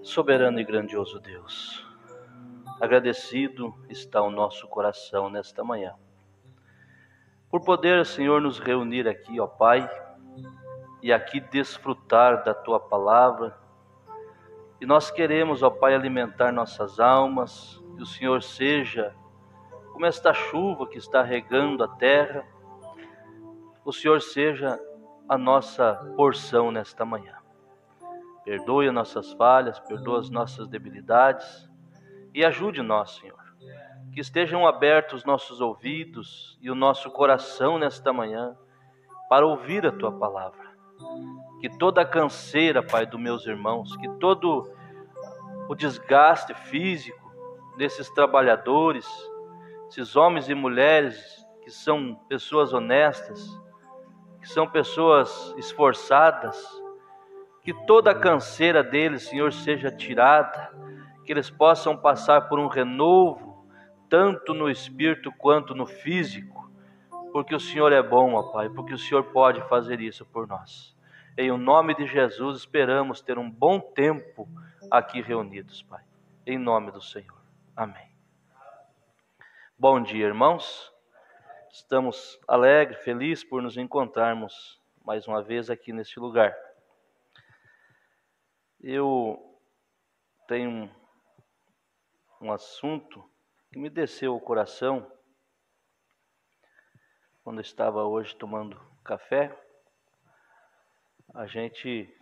Soberano e grandioso Deus, agradecido está o nosso coração nesta manhã, por poder, Senhor, nos reunir aqui, ó Pai, e aqui desfrutar da Tua palavra. E nós queremos, ó Pai, alimentar nossas almas, que o Senhor seja como esta chuva que está regando a terra, o Senhor seja a nossa porção nesta manhã. Perdoe as nossas falhas, perdoe as nossas debilidades e ajude-nós, Senhor. Que estejam abertos os nossos ouvidos e o nosso coração nesta manhã para ouvir a Tua palavra. Que toda a canseira, Pai, dos meus irmãos, que todo o desgaste físico desses trabalhadores, esses homens e mulheres que são pessoas honestas, que são pessoas esforçadas, que toda a canseira deles, Senhor, seja tirada, que eles possam passar por um renovo, tanto no espírito quanto no físico, porque o Senhor é bom, ó Pai, porque o Senhor pode fazer isso por nós. Em o nome de Jesus, esperamos ter um bom tempo aqui reunidos, Pai. Em nome do Senhor. Amém. Bom dia, irmãos. Estamos alegres, felizes por nos encontrarmos mais uma vez aqui neste lugar. Eu tenho um assunto que me desceu o coração quando eu estava hoje tomando café. A gente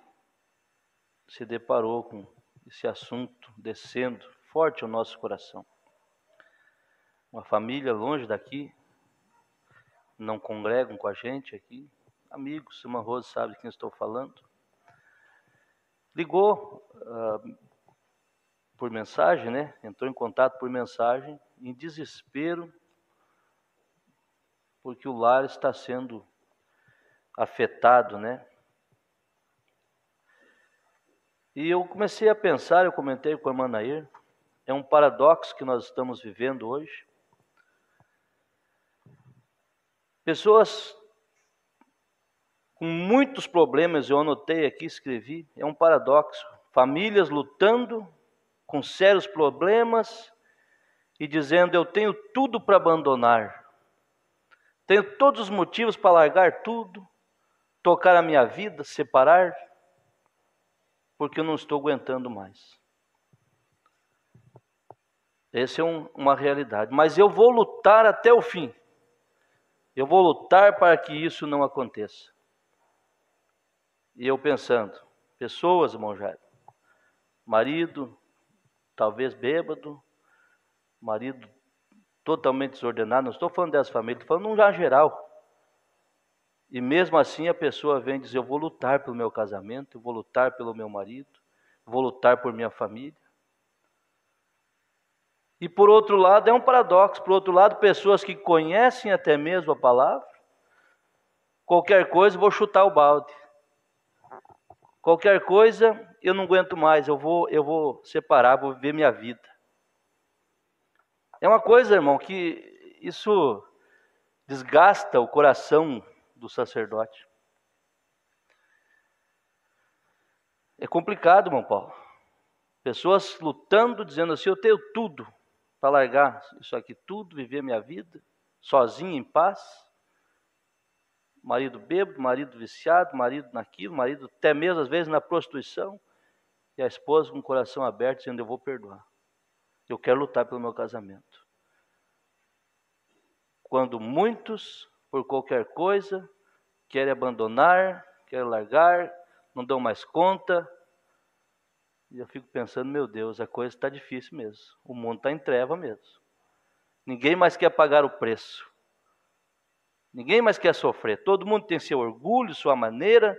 se deparou com esse assunto descendo forte ao nosso coração. Uma família longe daqui, não congregam com a gente aqui, amigos, irmã Rose sabe de quem estou falando. Ligou por mensagem, né? Entrou em contato por mensagem, em desespero, porque o lar está sendo afetado, né? E eu comecei a pensar, eu comentei com a irmã Nair, é um paradoxo que nós estamos vivendo hoje. Pessoas com muitos problemas, eu anotei aqui, escrevi, é um paradoxo. Famílias lutando com sérios problemas e dizendo: eu tenho tudo para abandonar, tenho todos os motivos para largar tudo, tocar a minha vida, separar, porque eu não estou aguentando mais. Essa é uma realidade, mas eu vou lutar até o fim. Eu vou lutar para que isso não aconteça. E eu pensando, pessoas, irmão Jair, marido talvez bêbado, marido totalmente desordenado, não estou falando dessa família, estou falando num geral. E mesmo assim a pessoa vem dizer: eu vou lutar pelo meu casamento, eu vou lutar pelo meu marido, vou lutar por minha família. E por outro lado é um paradoxo, por outro lado pessoas que conhecem até mesmo a palavra, qualquer coisa vou chutar o balde. Qualquer coisa, eu não aguento mais, eu vou separar, vou viver minha vida. É uma coisa, irmão, que isso desgasta o coração do sacerdote. É complicado, irmão Paulo. Pessoas lutando, dizendo assim: eu tenho tudo para largar isso aqui tudo, viver minha vida, sozinho, em paz. Marido bêbado, marido viciado, marido naquilo, marido até mesmo às vezes na prostituição, e a esposa com o coração aberto dizendo: eu vou perdoar, eu quero lutar pelo meu casamento. Quando muitos, por qualquer coisa, querem abandonar, querem largar, não dão mais conta, e eu fico pensando: meu Deus, a coisa está difícil mesmo, o mundo está em treva mesmo, ninguém mais quer pagar o preço. Ninguém mais quer sofrer, todo mundo tem seu orgulho, sua maneira.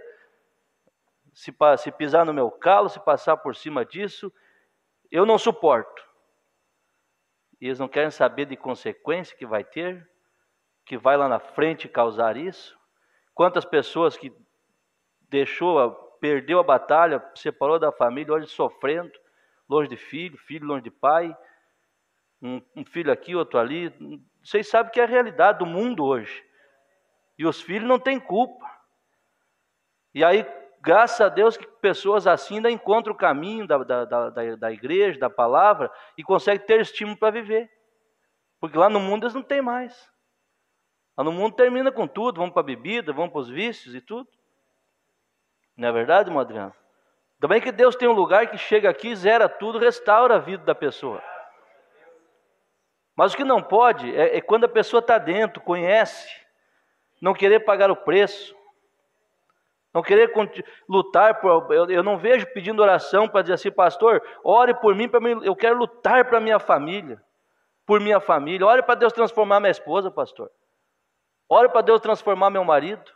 Se pisar no meu calo, se passar por cima disso, eu não suporto. E eles não querem saber de consequência que vai ter, que vai lá na frente causar isso. Quantas pessoas que perdeu a batalha, separou da família, hoje sofrendo, longe de filho, filho longe de pai, um filho aqui, outro ali. Vocês sabem que é a realidade do mundo hoje. E os filhos não têm culpa. E aí graças a Deus que pessoas assim ainda encontram o caminho da igreja, da palavra, e conseguem ter estímulo para viver. Porque lá no mundo eles não têm mais. Lá no mundo termina com tudo, vão para a bebida, vão para os vícios e tudo. Não é verdade, irmão Adriano? Também que Deus tem um lugar que chega aqui, zera tudo, restaura a vida da pessoa. Mas o que não pode é quando a pessoa está dentro, conhece, não querer pagar o preço, não querer lutar por. Eu não vejo pedindo oração para dizer assim, pastor, ore por mim, eu quero lutar para minha família, por minha família. Ore para Deus transformar minha esposa, pastor. Ore para Deus transformar meu marido.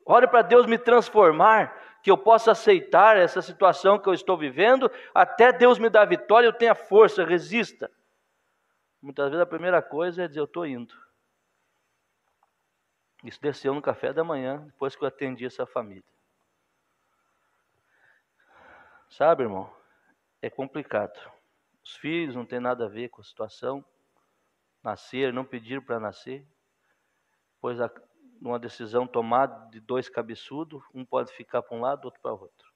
Ore para Deus me transformar, que eu possa aceitar essa situação que eu estou vivendo, até Deus me dar vitória, eu tenha força, resista. Muitas vezes a primeira coisa é dizer, eu estou indo. Isso desceu no café da manhã, depois que eu atendi essa família. Sabe, irmão, é complicado. Os filhos não têm nada a ver com a situação. Nascer, não pediram para nascer. Pois numa decisão tomada de dois cabeçudos, um pode ficar para um lado, outro para o outro.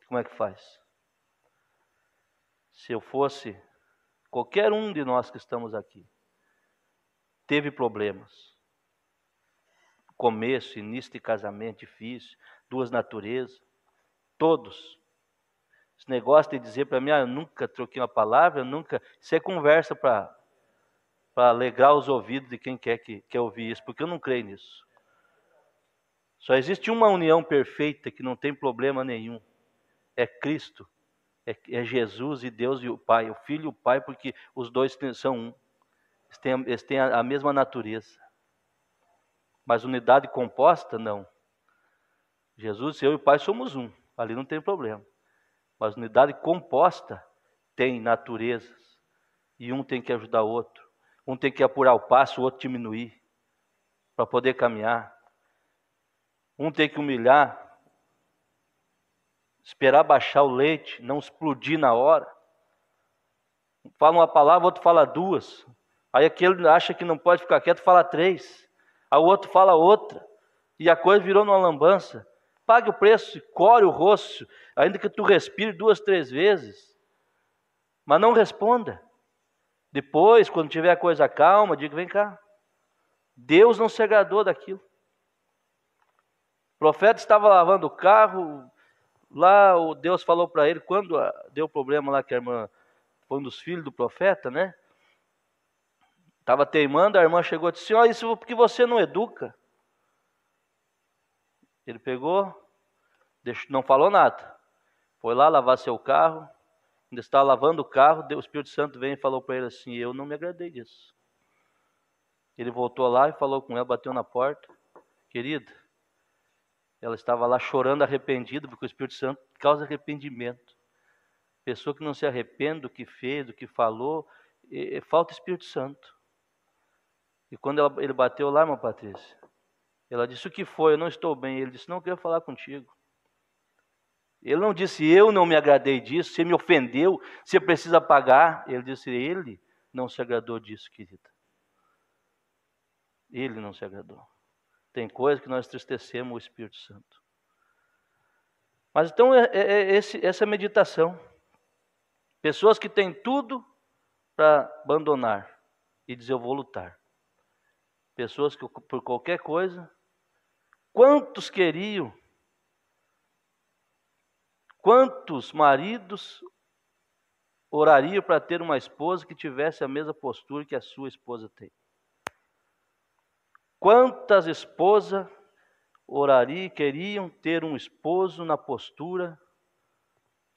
Como é que faz? Se eu fosse, qualquer um de nós que estamos aqui, teve problemas. Começo, início de casamento difícil, duas naturezas, todos. Esse negócio de dizer para mim, eu nunca troquei uma palavra, isso é conversa para alegrar os ouvidos de quem quer ouvir isso, porque eu não creio nisso. Só existe uma união perfeita que não tem problema nenhum. É Cristo, é Jesus e Deus e o Pai, o Filho e o Pai, porque os dois são um. Eles têm a mesma natureza. Mas unidade composta, não. Jesus, eu e o Pai somos um. Ali não tem problema. Mas unidade composta tem naturezas. E um tem que ajudar o outro. Um tem que apurar o passo, o outro diminuir. Para poder caminhar. Um tem que humilhar. Esperar baixar o leite. Não explodir na hora. Fala uma palavra, o outro fala duas. Aí aquele acha que não pode ficar quieto, fala três. Aí o outro fala outra. E a coisa virou numa lambança. Pague o preço, core o rosto, ainda que tu respire 2, 3 vezes. Mas não responda. Depois, quando tiver a coisa calma, diga, vem cá. Deus não se agradou daquilo. O profeta estava lavando o carro, lá o Deus falou para ele, quando deu problema lá que a irmã, foi um dos filhos do profeta, né? Estava teimando, a irmã chegou e disse, isso porque você não educa. Ele pegou, não falou nada. Foi lá lavar seu carro, ainda estava lavando o carro, o Espírito Santo veio e falou para ele assim, eu não me agradei disso. Ele voltou lá e falou com ela, bateu na porta. Querida, ela estava lá chorando arrependida, porque o Espírito Santo causa arrependimento. Pessoa que não se arrepende do que fez, do que falou, falta Espírito Santo. E quando ele bateu lá, irmã Patrícia, ela disse, o que foi? Eu não estou bem. Ele disse, não, eu quero falar contigo. Ele não disse, eu não me agradei disso, você me ofendeu, você precisa pagar. Ele disse, ele não se agradou disso, querida. Ele não se agradou. Tem coisas que nós entristecemos o Espírito Santo. Mas então essa meditação. Pessoas que têm tudo para abandonar e dizer, eu vou lutar. Pessoas que por qualquer coisa, quantos maridos orariam para ter uma esposa que tivesse a mesma postura que a sua esposa tem? Quantas esposas orariam e queriam ter um esposo na postura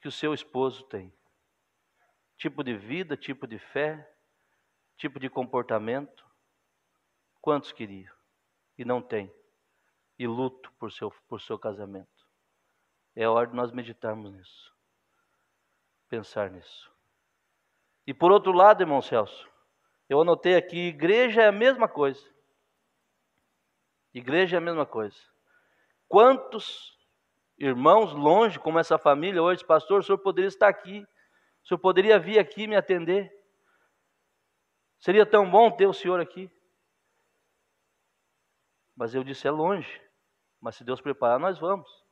que o seu esposo tem? Tipo de vida, tipo de fé, tipo de comportamento. Quantos queriam? E não tem. E luto por seu casamento. É hora de nós meditarmos nisso. Pensar nisso. E por outro lado, irmão Celso, eu anotei aqui, igreja é a mesma coisa. Igreja é a mesma coisa. Quantos irmãos longe, como essa família hoje, pastor, o senhor poderia estar aqui. O senhor poderia vir aqui me atender. Seria tão bom ter o senhor aqui. Mas eu disse, é longe. Mas se Deus preparar, nós vamos.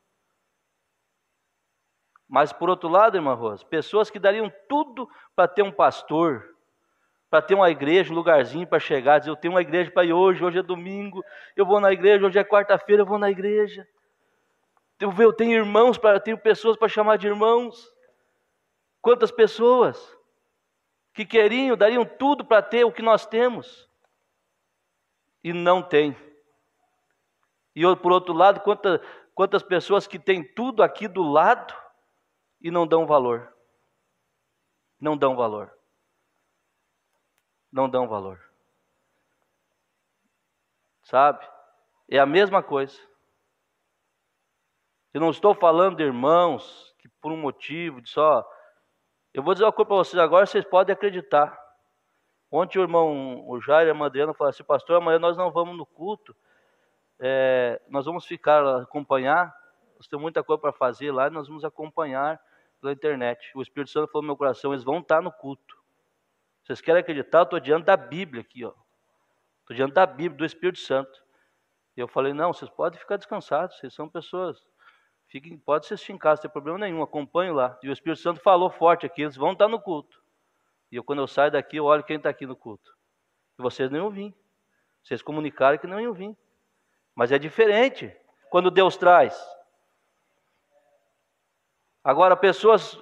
Mas por outro lado, irmã Rosa, pessoas que dariam tudo para ter um pastor, para ter uma igreja, um lugarzinho para chegar, dizer, eu tenho uma igreja para ir hoje é domingo, eu vou na igreja, hoje é quarta-feira, eu vou na igreja. Eu tenho irmãos, tenho pessoas para chamar de irmãos. Quantas pessoas que dariam tudo para ter o que nós temos e não tem. E por outro lado, quantas pessoas que têm tudo aqui do lado e não dão valor. Não dão valor. Não dão valor. Sabe? É a mesma coisa. Eu não estou falando de irmãos que por um motivo de só... Eu vou dizer uma coisa para vocês agora, vocês podem acreditar. Ontem o Jair e a Adriana falaram assim, pastor, amanhã nós não vamos no culto, nós vamos ficar acompanhar, nós temos muita coisa para fazer lá, e nós vamos acompanhar pela internet. O Espírito Santo falou no meu coração, eles vão estar no culto. Vocês querem acreditar? Eu estou diante da Bíblia aqui, ó. Estou diante da Bíblia, do Espírito Santo. E eu falei, não, vocês podem ficar descansados, vocês são pessoas... Pode assistir em casa, não tem problema nenhum, acompanho lá. E o Espírito Santo falou forte aqui, eles vão estar no culto. E quando eu saio daqui, eu olho quem está aqui no culto. E vocês não iam vir. Vocês comunicaram que não iam vir. Mas é diferente quando Deus traz. Agora, pessoas,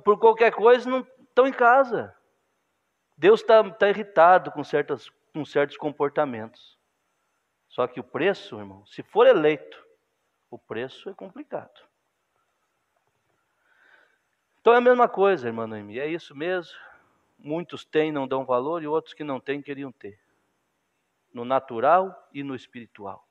por qualquer coisa, não estão em casa. Deus está irritado com certos comportamentos. Só que o preço, irmão, se for eleito, o preço é complicado. Então é a mesma coisa, irmã Noemi, é isso mesmo. Muitos têm, não dão valor, e outros que não têm, queriam ter. No natural e no espiritual.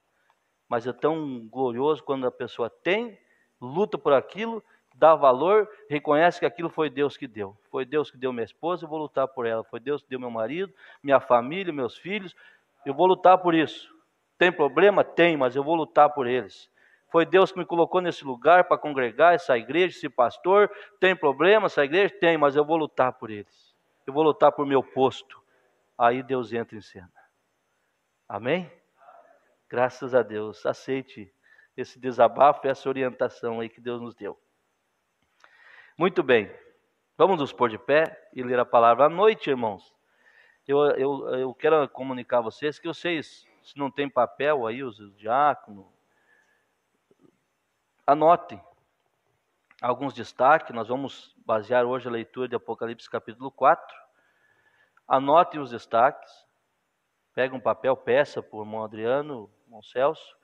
Mas é tão glorioso quando a pessoa tem, luta por aquilo, dá valor, reconhece que aquilo foi Deus que deu. Foi Deus que deu minha esposa, eu vou lutar por ela. Foi Deus que deu meu marido, minha família, meus filhos, eu vou lutar por isso. Tem problema? Tem, mas eu vou lutar por eles. Foi Deus que me colocou nesse lugar para congregar essa igreja, esse pastor. Tem problema essa igreja? Tem, mas eu vou lutar por eles. Eu vou lutar por meu posto. Aí Deus entra em cena. Amém? Graças a Deus. Aceite esse desabafo, essa orientação aí que Deus nos deu. Muito bem. Vamos nos pôr de pé e ler a palavra à noite, irmãos. Eu quero comunicar a vocês que vocês, se não tem papel aí, os diáconos, anotem alguns destaques. Nós vamos basear hoje a leitura de Apocalipse capítulo 4. Anotem os destaques. Pega um papel, peça por irmão Adriano, irmão Celso,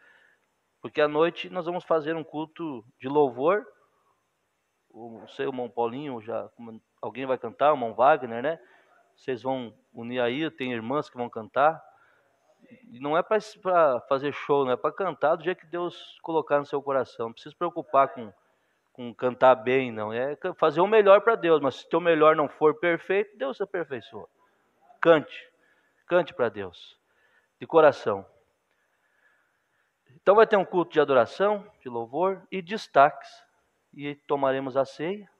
porque à noite nós vamos fazer um culto de louvor. Não sei, o irmão Paulinho, alguém vai cantar, o irmão Wagner, né? Vocês vão unir aí, tem irmãs que vão cantar. E não é para fazer show, não é para cantar do jeito que Deus colocar no seu coração. Não precisa se preocupar com cantar bem, não. É fazer o melhor para Deus, mas se o teu melhor não for perfeito, Deus se aperfeiçoa. Cante para Deus, de coração. Então vai ter um culto de adoração, de louvor e destaques. E tomaremos a ceia,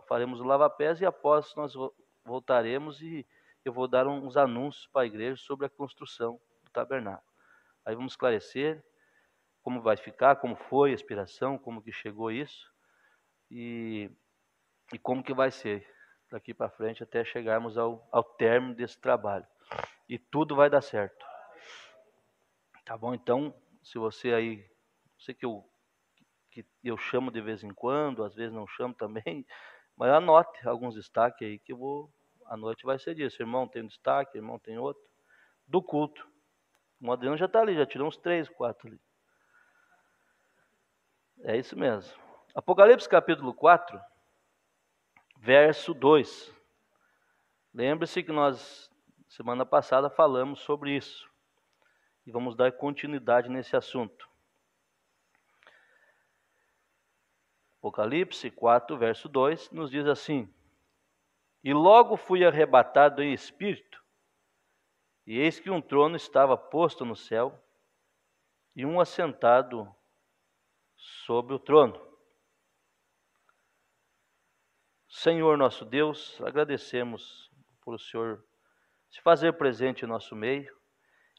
faremos o lava-pés e após nós voltaremos e eu vou dar uns anúncios para a igreja sobre a construção do tabernáculo. Aí vamos esclarecer como vai ficar, como foi a inspiração, como que chegou isso e como que vai ser daqui para frente até chegarmos ao término desse trabalho. E tudo vai dar certo. Tá bom? Então, se você aí, sei que eu chamo de vez em quando, às vezes não chamo também, mas anote alguns destaques aí que a noite vai ser disso. Irmão tem um destaque, irmão tem outro. Do culto. O Adriano já está ali, já tirou uns 3, 4 ali. É isso mesmo. Apocalipse capítulo 4, verso 2. Lembre-se que nós, semana passada, falamos sobre isso. E vamos dar continuidade nesse assunto. Apocalipse 4, verso 2, nos diz assim: E logo fui arrebatado em espírito, e eis que um trono estava posto no céu, e um assentado sobre o trono. Senhor nosso Deus, agradecemos por o Senhor se fazer presente em nosso meio,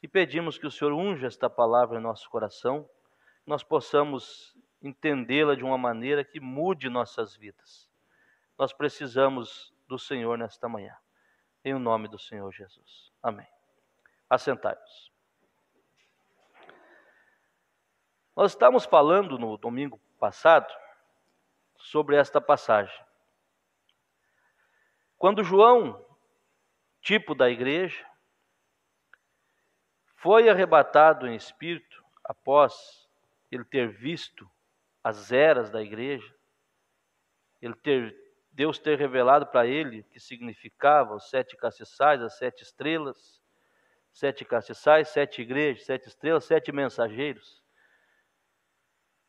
e pedimos que o Senhor unja esta palavra em nosso coração, nós possamos entendê-la de uma maneira que mude nossas vidas. Nós precisamos do Senhor nesta manhã. Em o nome do Senhor Jesus. Amém. Assentai-vos. Nós estávamos falando no domingo passado sobre esta passagem. Quando João, tipo da igreja, foi arrebatado em espírito após ele ter visto as eras da igreja, Deus ter revelado para ele o que significava os 7 castiçais, as 7 estrelas, 7 castiçais, 7 igrejas, 7 estrelas, 7 mensageiros.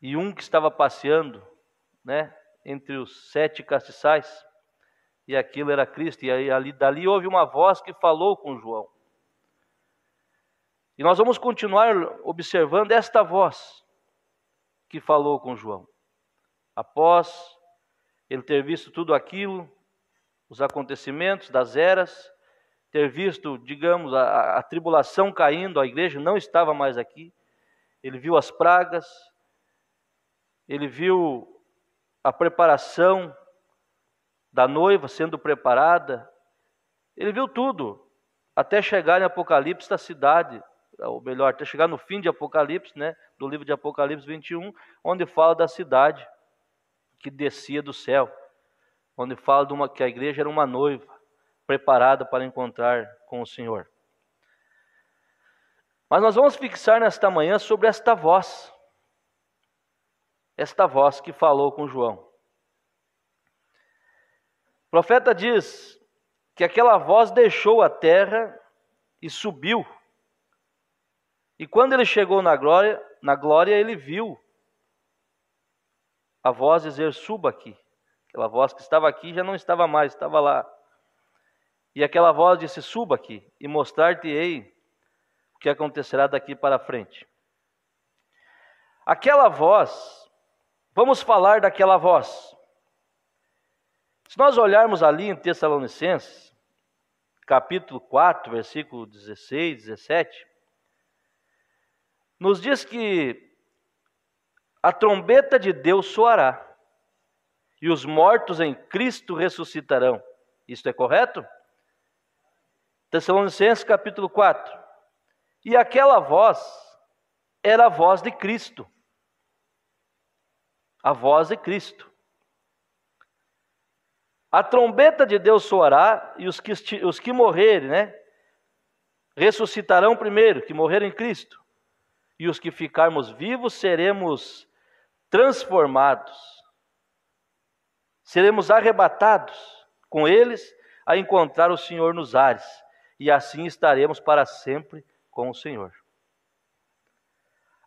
E um que estava passeando, entre os 7 castiçais, e aquilo era Cristo. E aí, dali houve uma voz que falou com João. E nós vamos continuar observando esta voz que falou com João. Após ele ter visto tudo aquilo, os acontecimentos das eras, ter visto, digamos, a tribulação caindo, a igreja não estava mais aqui. Ele viu as pragas, ele viu a preparação da noiva sendo preparada, ele viu tudo, até chegar em Apocalipse da cidade, ou melhor, até chegar no fim de Apocalipse, do livro de Apocalipse 21, onde fala da cidade que descia do céu, onde fala que a igreja era uma noiva, preparada para encontrar com o Senhor. Mas nós vamos fixar nesta manhã sobre esta voz que falou com João. O profeta diz que aquela voz deixou a terra e subiu. E quando ele chegou na glória, ele viu a voz dizer: suba aqui. Aquela voz que estava aqui já não estava mais, estava lá. E aquela voz disse: suba aqui e mostrar-te-ei o que acontecerá daqui para frente. Aquela voz, vamos falar daquela voz. Se nós olharmos ali em Tessalonicenses, capítulo 4, versículo 16, 17, nos diz que a trombeta de Deus soará, e os mortos em Cristo ressuscitarão. Isto é correto? Tessalonicenses capítulo 4. E aquela voz era a voz de Cristo. A voz de Cristo. A trombeta de Deus soará, e os que morrerem, ressuscitarão primeiro, que morreram em Cristo. E os que ficarmos vivos seremos transformados. Seremos arrebatados com eles a encontrar o Senhor nos ares. E assim estaremos para sempre com o Senhor.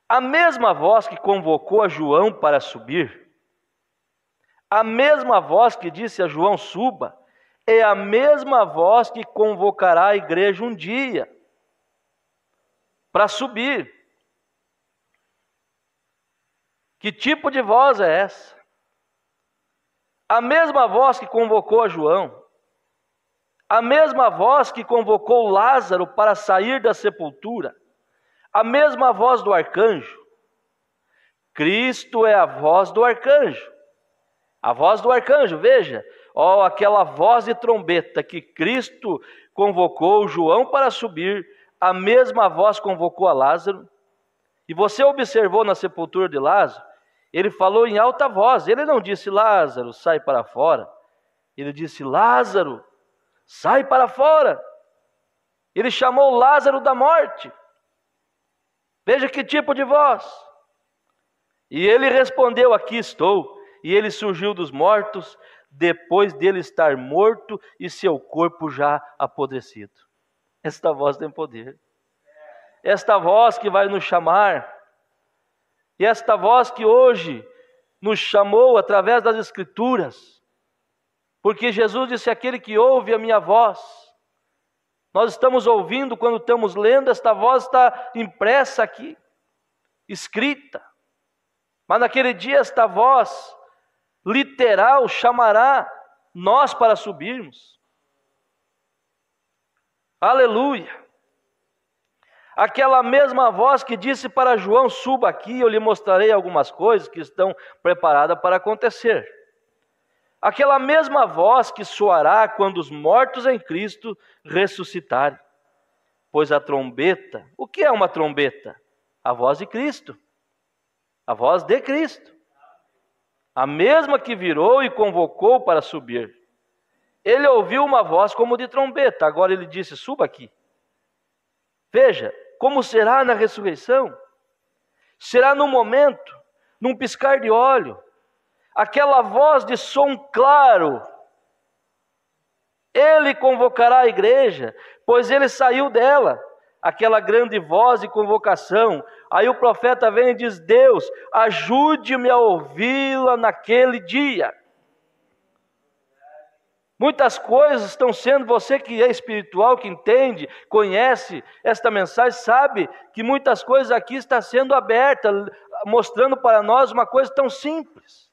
A mesma voz que convocou a João para subir, a mesma voz que disse a João: suba, é a mesma voz que convocará a igreja um dia para subir. Que tipo de voz é essa? A mesma voz que convocou a João, a mesma voz que convocou Lázaro para sair da sepultura, a mesma voz do arcanjo. Cristo é a voz do arcanjo. A voz do arcanjo, veja, aquela voz de trombeta que Cristo convocou João para subir, a mesma voz convocou a Lázaro. E você observou na sepultura de Lázaro, ele falou em alta voz, ele não disse: Lázaro, sai para fora. Ele disse: Lázaro, sai para fora. Ele chamou Lázaro da morte. Veja que tipo de voz. E ele respondeu: aqui estou. E ele surgiu dos mortos, depois dele estar morto e seu corpo já apodrecido. Esta voz tem poder. Esta voz que vai nos chamar, e esta voz que hoje nos chamou através das Escrituras, porque Jesus disse: aquele que ouve a minha voz. Nós estamos ouvindo quando estamos lendo, esta voz está impressa aqui, escrita. Mas naquele dia esta voz literal chamará nós para subirmos. Aleluia! Aquela mesma voz que disse para João: suba aqui, eu lhe mostrarei algumas coisas que estão preparadas para acontecer. Aquela mesma voz que soará quando os mortos em Cristo ressuscitarem. Pois a trombeta, o que é uma trombeta? A voz de Cristo. A voz de Cristo. A mesma que virou e convocou para subir. Ele ouviu uma voz como de trombeta, agora ele disse: suba aqui. Veja, como será na ressurreição? Será num momento, num piscar de olho, aquela voz de som claro. Ele convocará a igreja, pois ele saiu dela, aquela grande voz de convocação. Aí o profeta vem e diz: Deus, ajude-me a ouvi-la naquele dia. Muitas coisas estão sendo, você que é espiritual, que entende, conhece esta mensagem, sabe que muitas coisas aqui estão sendo abertas, mostrando para nós uma coisa tão simples.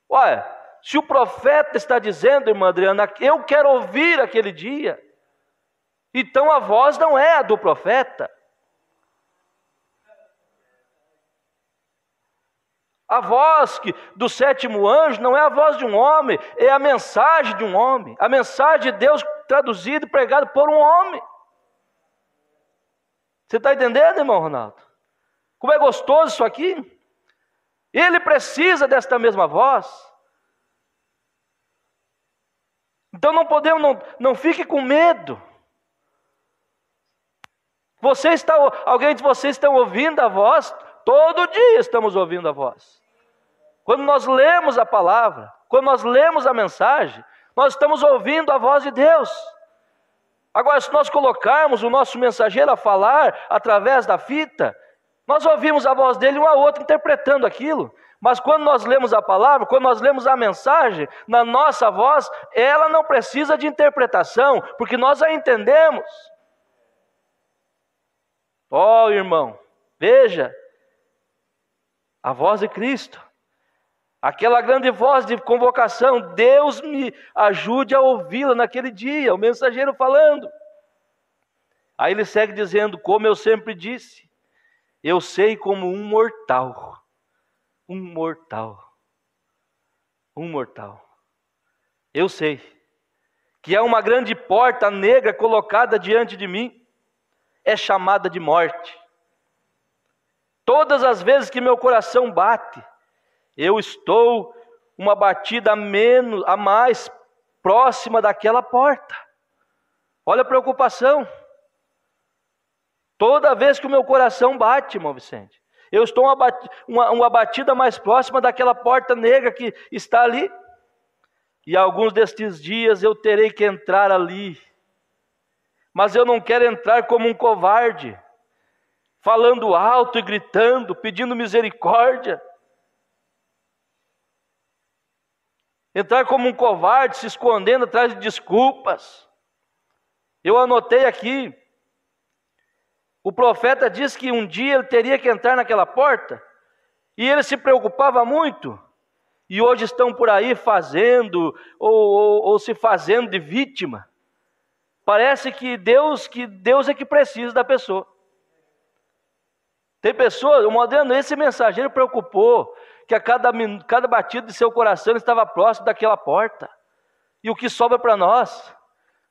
Olha, se o profeta está dizendo, irmã Adriana, eu quero ouvir aquele dia, então a voz não é a do profeta. A voz do sétimo anjo não é a voz de um homem, é a mensagem de um homem. A mensagem de Deus traduzida e pregada por um homem. Você está entendendo, irmão Ronaldo? Como é gostoso isso aqui? Ele precisa desta mesma voz. Então não podemos, não fique com medo. Alguém de vocês estão ouvindo a voz? Todo dia estamos ouvindo a voz. Quando nós lemos a palavra, quando nós lemos a mensagem, nós estamos ouvindo a voz de Deus. Agora, se nós colocarmos o nosso mensageiro a falar através da fita, nós ouvimos a voz dele um ao outro interpretando aquilo. Mas quando nós lemos a palavra, quando nós lemos a mensagem, na nossa voz, ela não precisa de interpretação, porque nós a entendemos. Ó, irmão, veja, a voz de Cristo, aquela grande voz de convocação, Deus me ajude a ouvi-la naquele dia, o mensageiro falando. Aí ele segue dizendo: como eu sempre disse, eu sei como um mortal, eu sei que há uma grande porta negra colocada diante de mim, é chamada de morte. Todas as vezes que meu coração bate, eu estou uma batida a mais próxima daquela porta. Olha a preocupação. Toda vez que o meu coração bate, irmão Vicente, eu estou uma batida mais próxima daquela porta negra que está ali. E alguns destes dias eu terei que entrar ali. Mas eu não quero entrar como um covarde, falando alto e gritando, pedindo misericórdia. Entrar como um covarde, se escondendo atrás de desculpas. Eu anotei aqui, o profeta disse que um dia ele teria que entrar naquela porta, e ele se preocupava muito, e hoje estão por aí fazendo, ou se fazendo de vítima. Parece que Deus é que precisa da pessoa. Tem pessoas, o moderno, esse mensageiro preocupou que a cada batida de seu coração estava próximo daquela porta. E o que sobra para nós?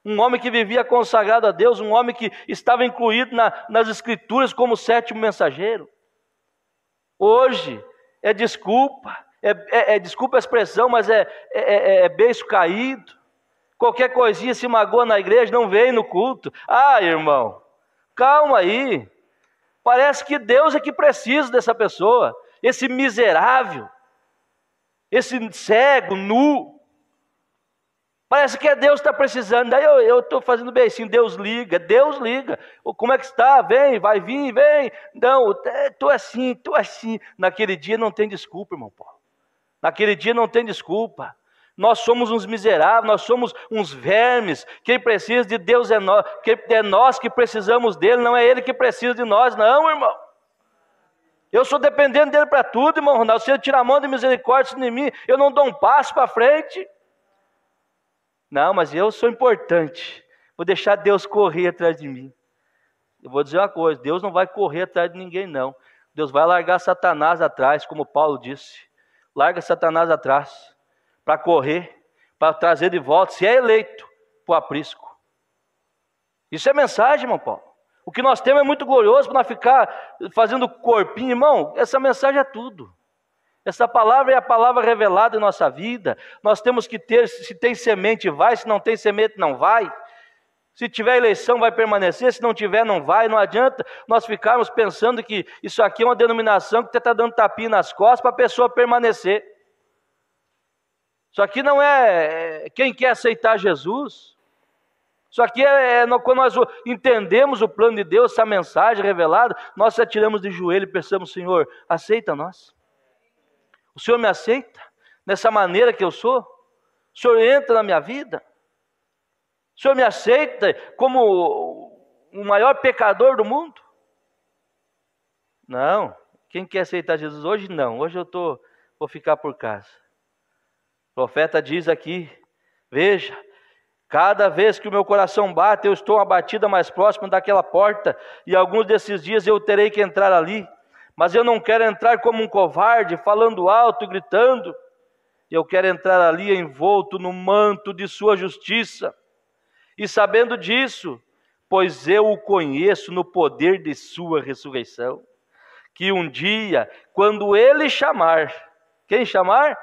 Um homem que vivia consagrado a Deus, um homem que estava incluído nas Escrituras como sétimo mensageiro. Hoje é desculpa, desculpa a expressão, mas é beiço caído. Qualquer coisinha se magoa na igreja, não vem no culto. Ah, irmão, calma aí. Parece que Deus é que precisa dessa pessoa. Esse miserável, esse cego, nu. Parece que é Deus que está precisando. Daí eu estou fazendo bem assim, Deus liga. Como é que está? Vem, vai vir, vem. Não, estou assim. Naquele dia não tem desculpa, irmão Paulo. Naquele dia não tem desculpa. Nós somos uns miseráveis, nós somos uns vermes. Quem precisa de Deus é nós que precisamos dele, não é ele que precisa de nós, não, irmão. Eu sou dependente dele para tudo, irmão Ronaldo. Se ele tirar a mão de misericórdia de mim, eu não dou um passo para frente. Não, mas eu sou importante. Vou deixar Deus correr atrás de mim. eu vou dizer uma coisa, Deus não vai correr atrás de ninguém não. Deus vai largar Satanás atrás, como Paulo disse. Larga Satanás atrás, para correr, para trazer de volta, se é eleito, para o aprisco. Isso é mensagem, irmão Paulo. O que nós temos é muito glorioso para nós ficar fazendo corpinho, irmão. Essa mensagem é tudo. Essa palavra é a palavra revelada em nossa vida. Nós temos que ter, se tem semente vai, se não tem semente não vai. Se tiver eleição vai permanecer, se não tiver não vai. Não adianta nós ficarmos pensando que isso aqui é uma denominação que está dando tapinha nas costas para a pessoa permanecer. Isso aqui não é quem quer aceitar Jesus. Isso aqui quando nós entendemos o plano de Deus, essa mensagem revelada, nós se atiramos de joelho e pensamos, Senhor, aceita nós. O Senhor me aceita nessa maneira que eu sou? O Senhor entra na minha vida? O Senhor me aceita como o maior pecador do mundo? Não. Quem quer aceitar Jesus hoje, não. Hoje vou ficar por casa. O profeta diz aqui, veja, cada vez que o meu coração bate, eu estou uma batida mais próxima daquela porta, e alguns desses dias eu terei que entrar ali. Mas eu não quero entrar como um covarde, falando alto, gritando. Eu quero entrar ali envolto no manto de sua justiça. E sabendo disso, pois eu o conheço no poder de sua ressurreição, que um dia, quando ele chamar, quem chamar?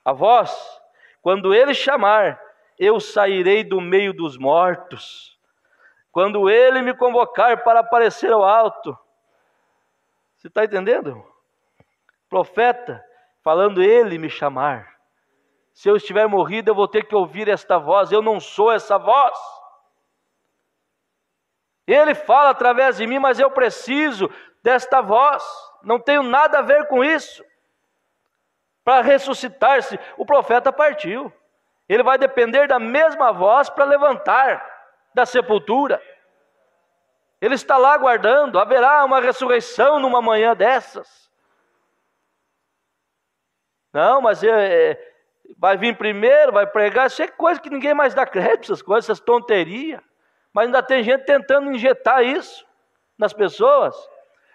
A vós. Quando ele chamar, eu sairei do meio dos mortos. Quando ele me convocar para aparecer ao alto. Você está entendendo? Profeta, falando ele me chamar. Se eu estiver morrido, eu vou ter que ouvir esta voz. Eu não sou essa voz. Ele fala através de mim, mas eu preciso desta voz. Não tenho nada a ver com isso. Para ressuscitar-se, o profeta partiu. Ele vai depender da mesma voz para levantar da sepultura. Ele está lá aguardando, haverá uma ressurreição numa manhã dessas. Não, mas vai vir primeiro, vai pregar, isso é coisa que ninguém mais dá crédito, essas coisas, essas tonterias. Mas ainda tem gente tentando injetar isso nas pessoas.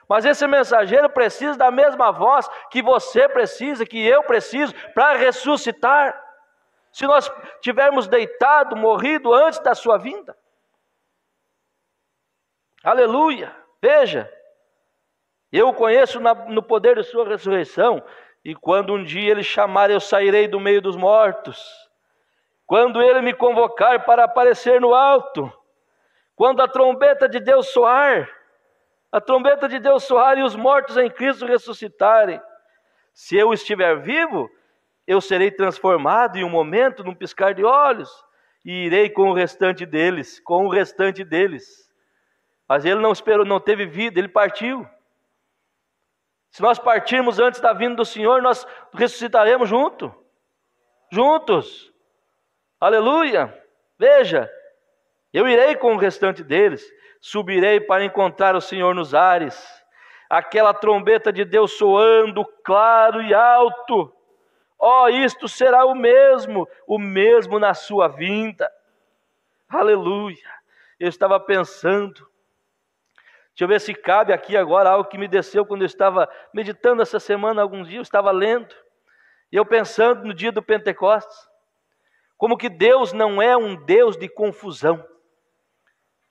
Mas esse mensageiro precisa da mesma voz que você precisa, que eu preciso, para ressuscitar. Se nós tivermos deitado, morrido antes da sua vinda. Aleluia, veja, eu o conheço no poder de sua ressurreição, e quando um dia ele chamar, eu sairei do meio dos mortos, quando ele me convocar para aparecer no alto, quando a trombeta de Deus soar, e os mortos em Cristo ressuscitarem, se eu estiver vivo, eu serei transformado em um momento, num piscar de olhos, e irei com o restante deles, Mas ele não esperou, não teve vida, ele partiu. Se nós partirmos antes da vinda do Senhor, nós ressuscitaremos juntos. Aleluia. Veja, eu irei com o restante deles, subirei para encontrar o Senhor nos ares, aquela trombeta de Deus soando claro e alto. Isto será o mesmo na sua vinda. Aleluia. Eu estava pensando, deixa eu ver se cabe aqui agora algo que me desceu quando eu estava meditando essa semana, alguns dias, eu estava lendo, e eu pensando no dia do Pentecostes, como que Deus não é um Deus de confusão.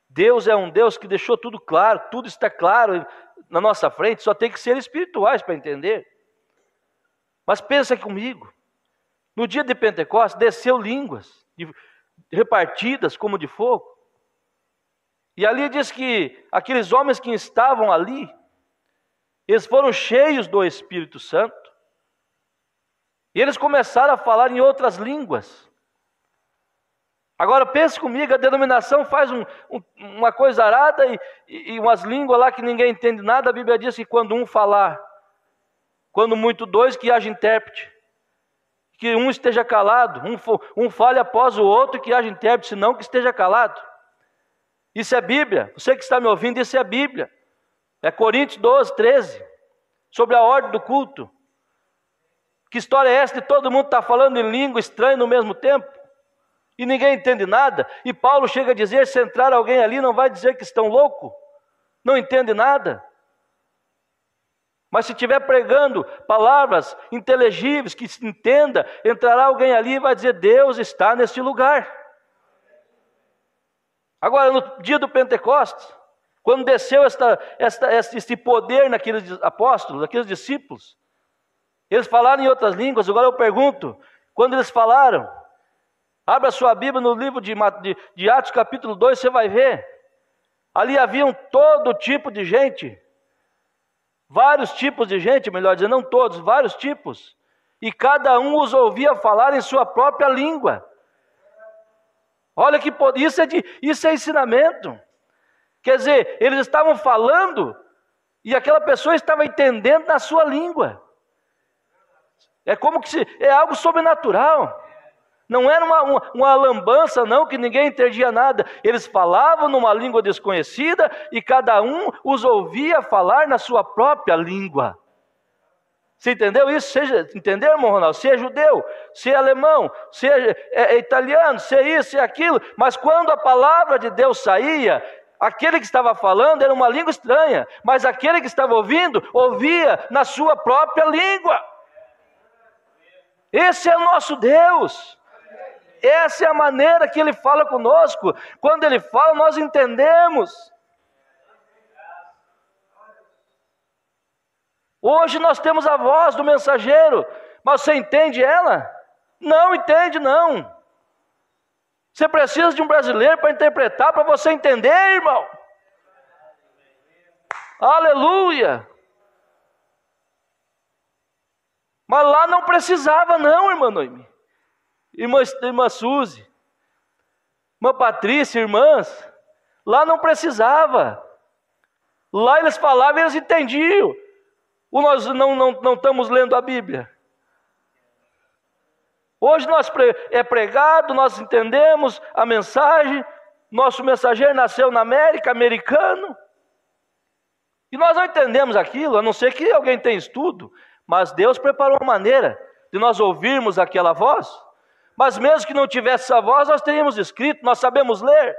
Deus é um Deus que deixou tudo claro, tudo está claro na nossa frente, só tem que ser espirituais para entender. Mas pensa comigo, no dia de Pentecostes desceu línguas repartidas como de fogo. E ali diz que aqueles homens que estavam ali, eles foram cheios do Espírito Santo. E eles começaram a falar em outras línguas. Agora pense comigo, a denominação faz uma coisa arada e umas línguas lá que ninguém entende nada. A Bíblia diz que quando um falar, quando muito dois, que haja intérprete. Que um esteja calado, um fale após o outro, que haja intérprete, senão que esteja calado. Isso é Bíblia, você que está me ouvindo, isso é Bíblia. É Coríntios 12, 13, sobre a ordem do culto. Que história é essa de todo mundo estar falando em língua estranha no mesmo tempo? E ninguém entende nada. E Paulo chega a dizer, se entrar alguém ali, não vai dizer que estão loucos? não entende nada. Mas se estiver pregando palavras inteligíveis, que se entenda, entrará alguém ali e vai dizer: Deus está neste lugar. Agora, no dia do Pentecostes, quando desceu este poder naqueles apóstolos, naqueles discípulos, eles falaram em outras línguas. Agora eu pergunto, quando eles falaram, abra sua Bíblia no livro de Atos capítulo 2, você vai ver, ali haviam todo tipo de gente, vários tipos de gente, melhor dizendo, não todos, vários tipos, e cada um os ouvia falar em sua própria língua. Olha que isso é ensinamento. Quer dizer, eles estavam falando e aquela pessoa estava entendendo na sua língua. É como que é algo sobrenatural. Não era uma lambança, não, que ninguém entendia nada. Eles falavam numa língua desconhecida e cada um os ouvia falar na sua própria língua. Você entendeu isso? Entendeu, irmão Ronaldo? Se é judeu, se é alemão, se é italiano, se é isso, se é aquilo. Mas quando a palavra de Deus saía, aquele que estava falando era uma língua estranha, mas aquele que estava ouvindo, ouvia na sua própria língua. Esse é o nosso Deus. Essa é a maneira que Ele fala conosco. Quando Ele fala, nós entendemos. Hoje nós temos a voz do mensageiro, mas você entende ela? Não entende, não. Você precisa de um brasileiro para interpretar, para você entender, irmão. Aleluia. Mas lá não precisava não, irmã Noemi, irmã Suzy, irmã Patrícia, irmãs. Lá não precisava. Lá eles falavam e eles entendiam. Ou nós não estamos lendo a Bíblia? Hoje é pregado, nós entendemos a mensagem. Nosso mensageiro nasceu na América, americano. E nós não entendemos aquilo, a não ser que alguém tenha estudo. Mas Deus preparou uma maneira de nós ouvirmos aquela voz. Mas mesmo que não tivesse essa voz, nós teríamos escrito, nós sabemos ler.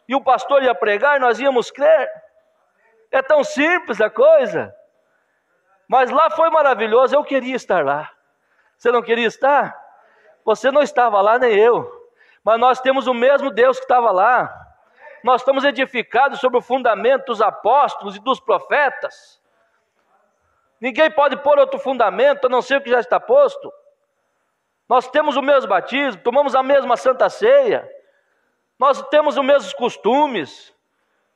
E o pastor ia pregar e nós íamos crer. É tão simples a coisa. Mas lá foi maravilhoso, eu queria estar lá. Você não queria estar? Você não estava lá, nem eu. Mas nós temos o mesmo Deus que estava lá. Nós estamos edificados sobre o fundamento dos apóstolos e dos profetas. Ninguém pode pôr outro fundamento, a não ser o que já está posto. Nós temos o mesmo batismo, tomamos a mesma santa ceia. Nós temos os mesmos costumes.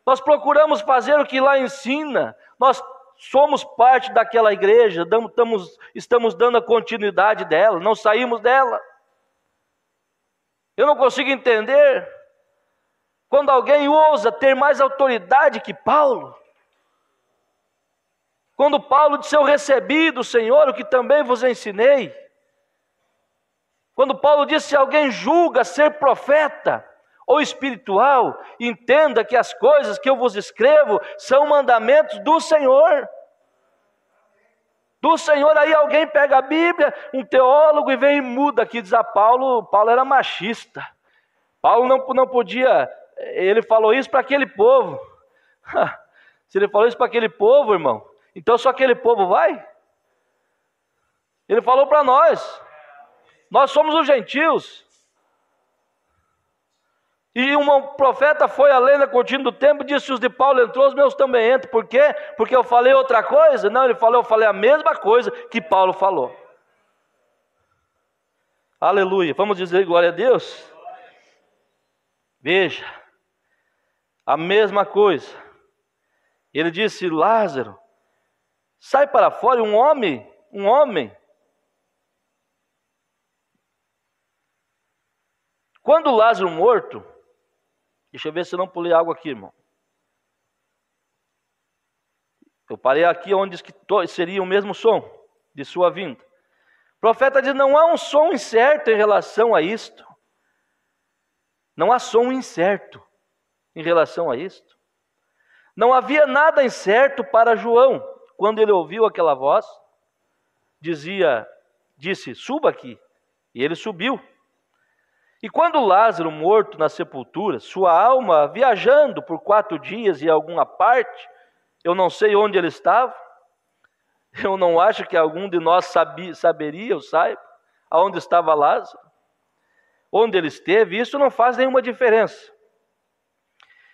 Nós procuramos fazer o que lá ensina. Nós somos parte daquela igreja, estamos dando a continuidade dela, não saímos dela. Eu não consigo entender quando alguém ousa ter mais autoridade que Paulo. Quando Paulo disse: eu recebi do Senhor o que também vos ensinei. Quando Paulo disse: se alguém julga ser profeta ou espiritual, entenda que as coisas que eu vos escrevo são mandamentos do Senhor. Do Senhor. Aí alguém pega a Bíblia, um teólogo, e vem e muda aqui, diz: Paulo era machista. Paulo não podia, ele falou isso para aquele povo. Se ele falou isso para aquele povo, irmão, então só aquele povo vai? Ele falou para nós somos os gentios. E um profeta foi além da cortina do tempo e disse: se os de Paulo entrou, os meus também entram. Por quê? Porque eu falei outra coisa? Não, eu falei a mesma coisa que Paulo falou. Aleluia. Vamos dizer glória a Deus? Veja, a mesma coisa. Ele disse: Lázaro, sai para fora. Um homem. Quando Lázaro morto, deixa eu ver se eu não pulei algo aqui, irmão. Eu parei aqui onde diz que seria o mesmo som de sua vinda. O profeta diz: não há um som incerto em relação a isto. Não há som incerto em relação a isto. Não havia nada incerto para João. Quando ele ouviu aquela voz, disse: suba aqui. E ele subiu. E quando Lázaro, morto na sepultura, sua alma viajando por 4 dias e alguma parte, Eu não sei onde ele estava. Eu não acho que algum de nós saberia, eu saiba, aonde estava Lázaro, onde ele esteve. Isso não faz nenhuma diferença.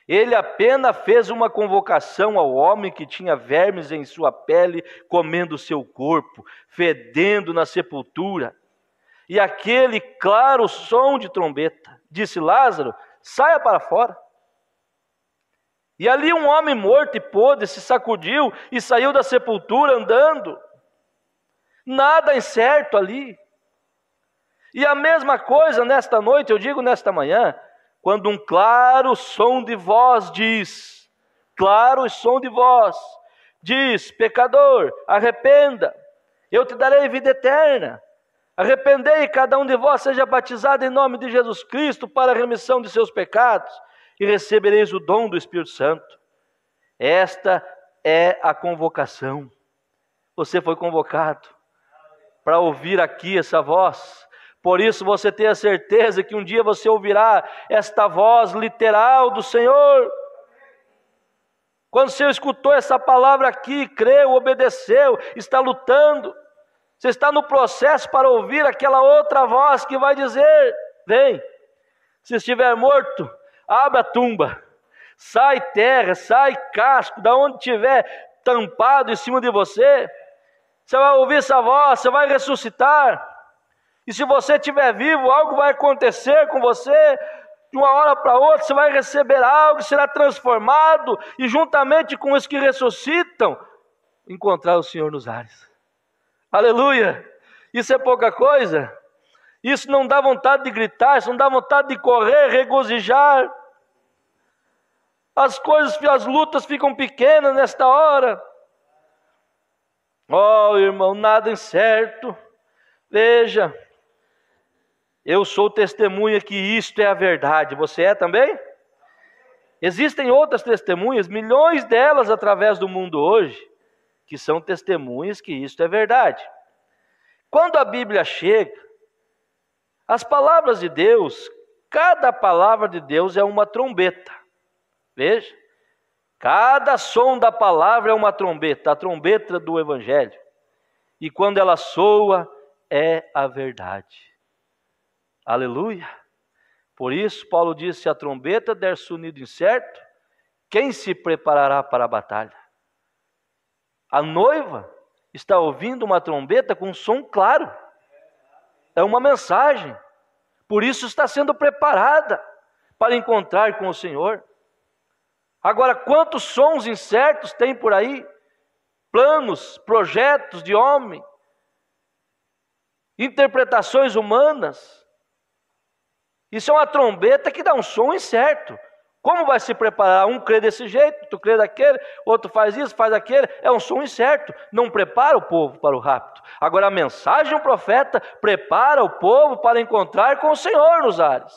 Ele apenas fez uma convocação ao homem que tinha vermes em sua pele, comendo o seu corpo, fedendo na sepultura. E aquele claro som de trombeta disse: Lázaro, saia para fora. E ali um homem morto e podre se sacudiu e saiu da sepultura andando. Nada incerto ali. E a mesma coisa nesta noite, eu digo nesta manhã, quando um claro som de voz diz, claro som de voz, diz: pecador, arrependa, eu te darei vida eterna. Arrependei, cada um de vós seja batizado em nome de Jesus Cristo para a remissão de seus pecados, e recebereis o dom do Espírito Santo. Esta é a convocação. Você foi convocado para ouvir aqui essa voz. Por isso você tenha certeza que um dia você ouvirá esta voz literal do Senhor. Quando você escutou essa palavra aqui, creu, obedeceu, está lutando, você está no processo para ouvir aquela outra voz que vai dizer: vem. Se estiver morto, abre a tumba, sai terra, sai casco, da onde estiver tampado em cima de você. Você vai ouvir essa voz, você vai ressuscitar. E se você estiver vivo, algo vai acontecer com você. De uma hora para outra, você vai receber algo, será transformado. E juntamente com os que ressuscitam, encontrar o Senhor nos ares. Aleluia! Isso é pouca coisa? Isso não dá vontade de gritar, isso não dá vontade de correr, regozijar. As coisas, as lutas ficam pequenas nesta hora. Oh, irmão, nada incerto. Veja, eu sou testemunha que isto é a verdade. Você é também? Existem outras testemunhas, milhões delas através do mundo hoje, que são testemunhas que isto é verdade. Quando a Bíblia chega, as palavras de Deus, cada palavra de Deus é uma trombeta. Veja, cada som da palavra é uma trombeta, a trombeta do Evangelho. E quando ela soa, é a verdade. Aleluia! Por isso, Paulo disse: se a trombeta der sonido incerto, quem se preparará para a batalha? A noiva está ouvindo uma trombeta com um som claro. É uma mensagem. Por isso está sendo preparada para encontrar com o Senhor. Agora, quantos sons incertos tem por aí? Planos, projetos de homem, interpretações humanas. Isso é uma trombeta que dá um som incerto. Como vai se preparar? Um crê desse jeito, outro crê daquele, outro faz isso, faz aquele. É um som incerto. Não prepara o povo para o rapto. Agora, a mensagem de um profeta prepara o povo para encontrar com o Senhor nos ares.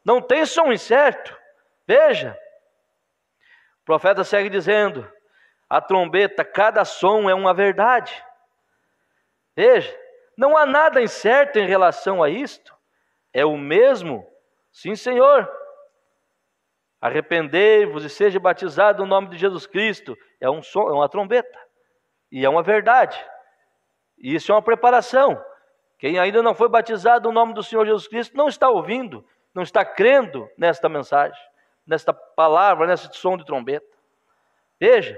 Não tem som incerto. Veja, o profeta segue dizendo: a trombeta, cada som é uma verdade. Veja, não há nada incerto em relação a isto. É o mesmo, sim, Senhor. Arrependei-vos e seja batizado no nome de Jesus Cristo. É um som, é uma trombeta. E é uma verdade. E isso é uma preparação. Quem ainda não foi batizado no nome do Senhor Jesus Cristo não está ouvindo, não está crendo nesta mensagem, nesta palavra, nesse som de trombeta. Veja,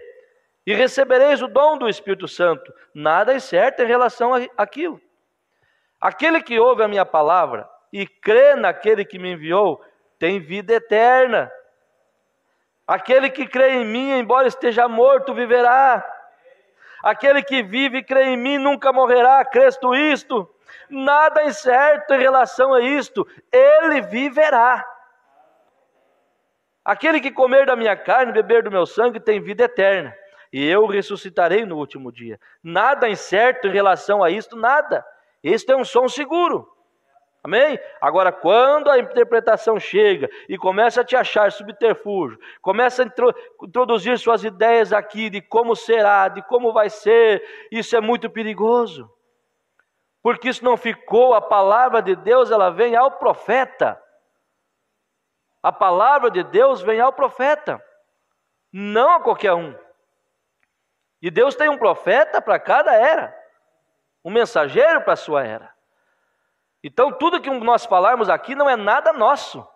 e recebereis o dom do Espírito Santo. Nada é certo em relação àquilo. Aquele que ouve a minha palavra e crê naquele que me enviou, tem vida eterna. Aquele que crê em mim, embora esteja morto, viverá. Aquele que vive e crê em mim nunca morrerá. Crês tu isto? Nada incerto em relação a isto. Ele viverá. Aquele que comer da minha carne e beber do meu sangue tem vida eterna. E eu ressuscitarei no último dia. Nada incerto em relação a isto, nada. Este é um som seguro. Amém? Agora, quando a interpretação chega e começa a te achar subterfúgio, começa a introduzir suas ideias aqui de como será, de como vai ser, isso é muito perigoso. Porque isso não ficou, a palavra de Deus, ela vem ao profeta. A palavra de Deus vem ao profeta. não a qualquer um. E Deus tem um profeta para cada era, um mensageiro para a sua era. Então tudo que nós falarmos aqui não é nada nosso.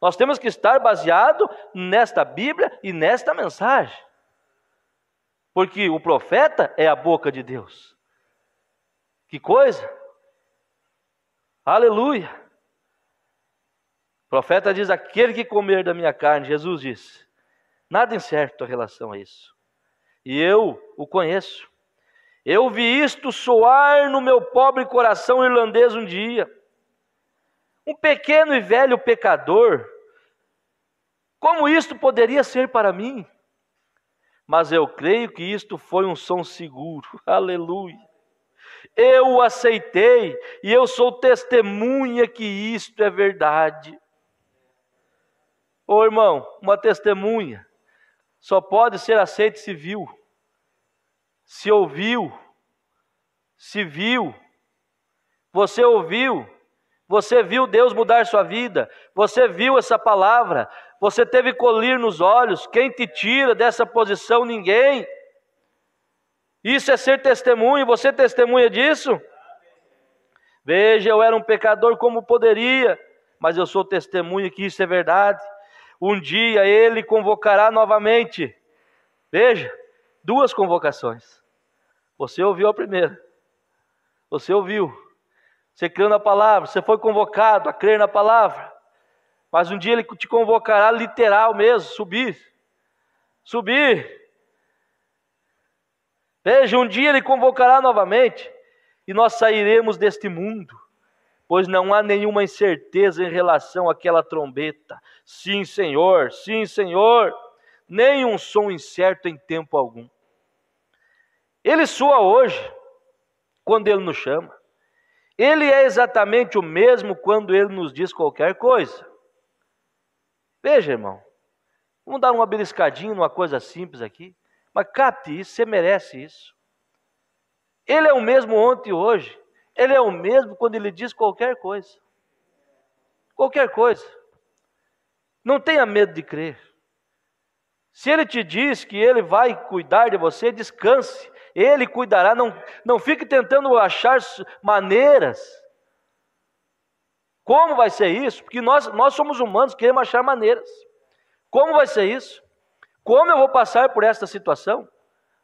Nós temos que estar baseado nesta Bíblia e nesta mensagem. Porque o profeta é a boca de Deus. Que coisa! Aleluia! O profeta diz: aquele que comer da minha carne, Jesus disse, nada incerto em relação a isso. E eu o conheço. Eu vi isto soar no meu pobre coração irlandês um dia. Um pequeno e velho pecador. Como isto poderia ser para mim? Mas eu creio que isto foi um som seguro. Aleluia. Eu o aceitei e eu sou testemunha que isto é verdade. Ô irmão, uma testemunha só pode ser aceita se viu, se ouviu, se viu. Você ouviu, você viu Deus mudar sua vida, você viu essa palavra, você teve colírio nos olhos. Quem te tira dessa posição? Ninguém. Isso é ser testemunho. Você testemunha disso? Veja, eu era um pecador como poderia, mas eu sou testemunha que isso é verdade. Um dia Ele convocará novamente. Veja, 2 convocações. Você ouviu a primeira. Você ouviu. Você creu na palavra. Você foi convocado a crer na palavra. Mas um dia Ele te convocará literal mesmo. Subir. Veja, um dia Ele convocará novamente. E nós sairemos deste mundo. Pois não há nenhuma incerteza em relação àquela trombeta. Sim, Senhor, sim, Senhor. Nem um som incerto em tempo algum. Ele soa hoje, quando Ele nos chama. Ele é exatamente o mesmo quando Ele nos diz qualquer coisa. Veja, irmão, vamos dar uma beliscadinha numa coisa simples aqui. Mas capte isso, você merece isso. Ele é o mesmo ontem e hoje. Ele é o mesmo quando Ele diz qualquer coisa. Qualquer coisa. Não tenha medo de crer. Se Ele te diz que Ele vai cuidar de você, descanse. Ele cuidará. Não fique tentando achar maneiras. Como vai ser isso? Porque nós somos humanos, queremos achar maneiras. Como vai ser isso? Como eu vou passar por esta situação?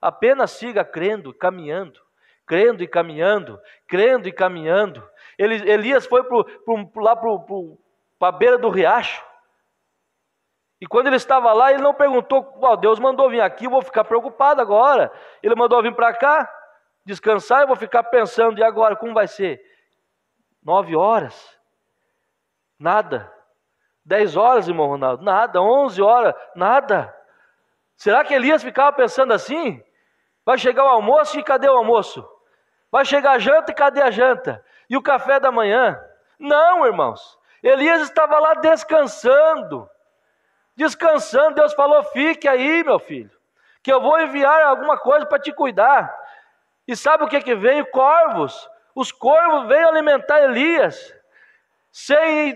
Apenas siga crendo, caminhando. Crendo e caminhando, crendo e caminhando. Elias foi lá para a beira do riacho. E quando ele estava lá, ele não perguntou: Deus mandou vir aqui, eu vou ficar preocupado agora. Ele mandou vir para cá, descansar, eu vou ficar pensando: e agora, como vai ser? 9 horas? Nada. 10 horas, irmão Ronaldo? Nada. 11 horas? Nada. Será que Elias ficava pensando assim? Vai chegar o almoço e cadê o almoço? Vai chegar a janta e cadê a janta? E o café da manhã? Não, irmãos. Elias estava lá descansando. Descansando. Deus falou: fique aí, meu filho, que eu vou enviar alguma coisa para te cuidar. E sabe o que veio? Corvos. Os corvos veio alimentar Elias.